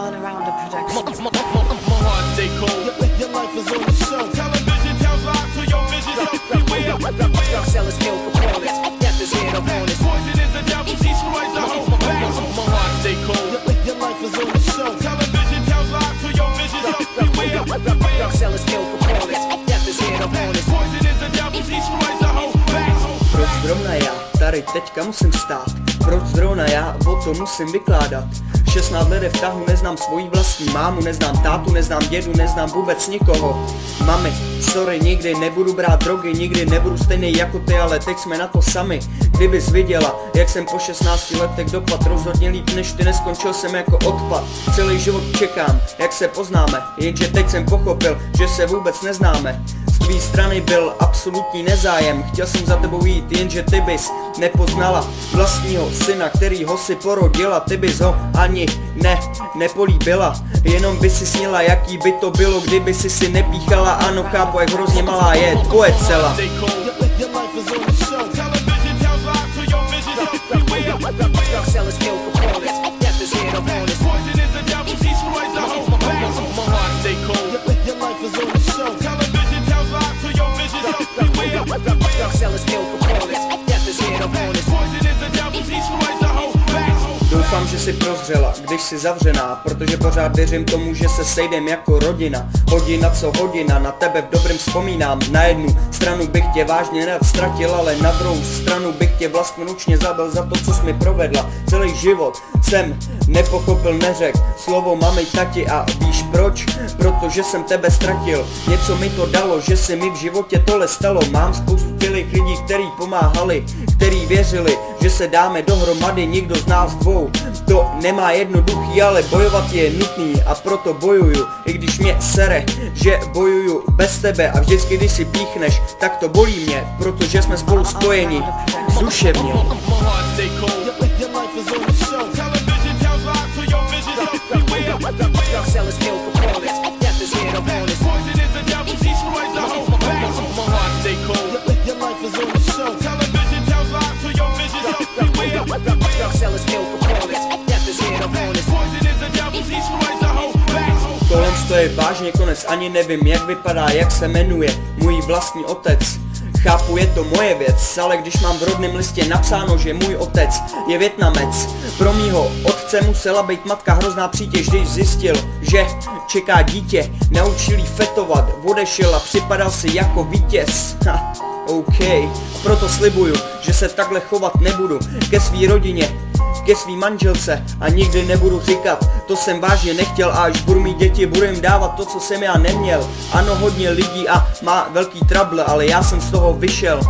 Marlon Rounder production. My heart stay cold. Your life is on the show. Television tells lies to your vision. So beware. Drug sellers kill components. Death is here to own it. Poison is the devil. Destroys the whole back. My heart stay cold. Your life is on the show. Television tells lies to your vision. So beware. Drug sellers kill components. Death is here to own it. Poison is the devil. Destroys the whole back. Proč zrovna já tady teďka musím stát? Proč zrovna já o tom musím vykládat? 16 let v tahu, neznám svoji vlastní mámu, neznám tátu, neznám dědu, neznám vůbec nikoho. Mami, sorry, nikdy nebudu brát drogy, nikdy nebudu stejný jako ty, ale teď jsme na to sami. Kdybys viděla, jak jsem po 16 letech dopad, rozhodně líp než ty, neskončil jsem jako odpad. Celý život čekám, jak se poznáme, jenže teď jsem pochopil, že se vůbec neznáme. Z tvý strany byl absolutní nezájem, chtěl jsem za tebou jít, jenže ty bys nepoznala vlastního syna, kterýho si porodila, ty bys ho ani nepolíbila, jenom by si snila, jaký by to bylo, kdyby si nepíchala, ano chápu, jak hrozně malá je tvoje dcela. Your life is on the show. Television tells lies to your vision. So beware. Drug sellers kill components. Death is here to own it. Poison is the devil. Destroys the whole back. My heart stay cold. Your life is on the show. Television tells lies to your vision. So beware. Drug sellers kill components. Death is here to own it. Poison is the devil. Destroys the whole back. Doufám, že jsi prozřela, když jsi zavřená, protože pořád věřím tomu, že se sejdem jako rodina. Hodina co hodina, na tebe v dobrém vzpomínám. Na jednu stranu bych tě vážně rád ztratil, ale na druhou stranu bych tě vlastnoručně zabil za to, co jsi mi provedla. Celý život jsem nepochopil, neřek slovo mami, tati a víš proč? Protože jsem tebe ztratil. Něco mi to dalo, že se mi v životě tohle stalo. Mám spoustu tělých lidí, který pomáhali, který věřili, že se dáme dohromady, nikdo z nás dvou to nemá jednoduchý, ale bojovat je nutný a proto bojuju, i když mě sere, že bojuju bez tebe a vždycky, když si píchneš, tak to bolí mě, protože jsme spolu spojeni duševně. My heart stay cold. Your life is on the show. Television tells lies to your vision. So beware. Drug sellers kill components. Death is here to own it. Poison is the devil. Destroys the whole back. My heart stay cold. Your life is on the show. Television tells lies to your vision. So beware. Drug sellers kill components. Death is here to own it. Poison is the devil. Destroys the whole back. Tohle je vážně konec, ani nevím, jak vypadá, jak se jmenuje můj vlastní otec. Chápu, je to moje věc, ale když mám v rodném listě napsáno, že můj otec je Vietnamec, pro mýho otce musela být matka hrozná přítěž, když zjistil, že čeká dítě, naučil jí fetovat, odešel a připadal si jako vítěz. OK, proto slibuju, že se takhle chovat nebudu ke svý rodině, ke svý manželce a nikdy nebudu říkat, to jsem vážně nechtěl a až budu mít děti, budu jim dávat to, co jsem já neměl. Ano, hodně lidí a má velký trouble, ale já jsem z toho vyšel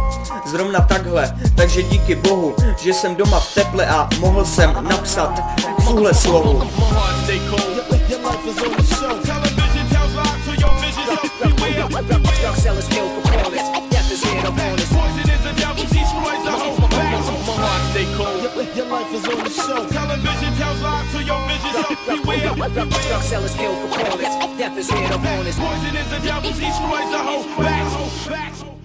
zrovna takhle, takže díky Bohu, že jsem doma v teple a mohl jsem napsat tuhle slovu. My heart stay cold. Your life is on the show. Television tells lies to your vision. So beware. Drug sellers kill components. Death is here to own it. Poison is the devil. Destroys the whole back. My heart stay cold. Your life is on the show. Television tells lies to your vision. So beware. Drug sellers kill components. Death is here to own it. Poison is the devil. Destroys the whole back.